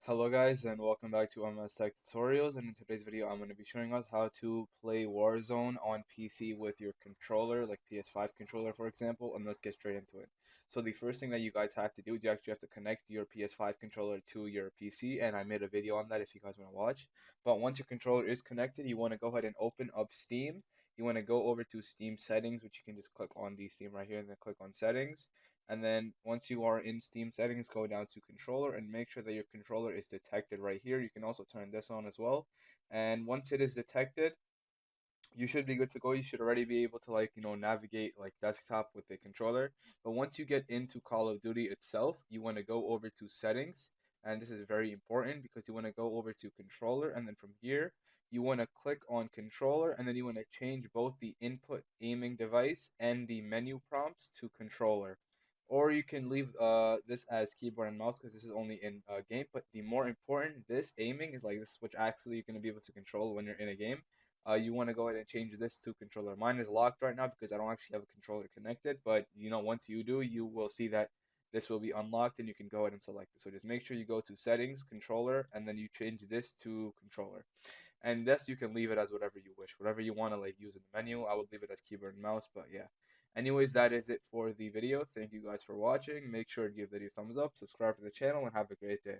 Hello guys and welcome back to MS Tech Tutorials, and in today's video I'm going to be showing us how to play Warzone on PC with your controller, like PS5 controller for example, and let's get straight into it. So the first thing that you guys have to do is you actually have to connect your PS5 controller to your PC, and I made a video on that if you guys want to watch. But once your controller is connected, you want to go ahead and open up Steam. You want to go over to Steam settings, which you can just click on the Steam right here and then click on settings. And then once you are in Steam settings, go down to controller and make sure that your controller is detected right here. You can also turn this on as well. And once it is detected, you should be good to go. You should already be able to navigate like desktop with the controller. But once you get into Call of Duty itself, you want to go over to settings, and this is very important because you want to go over to controller, and then from here you want to click on controller, and then you want to change both the input aiming device and the menu prompts to controller. Or you can leave this as keyboard and mouse because this is only in game. But the more important, this aiming is like this, which actually you're going to be able to control when you're in a game. You want to go ahead and change this to controller. Mine is locked right now because I don't actually have a controller connected, but once you do, you will see that this will be unlocked and you can go ahead and select it. So just make sure you go to settings, controller, and then you change this to controller. And this you can leave it as whatever you wish, whatever you want to like use in the menu. I would leave it as keyboard and mouse, but yeah. Anyways, that is it for the video. Thank you guys for watching. Make sure to give the video a thumbs up, subscribe to the channel, and have a great day.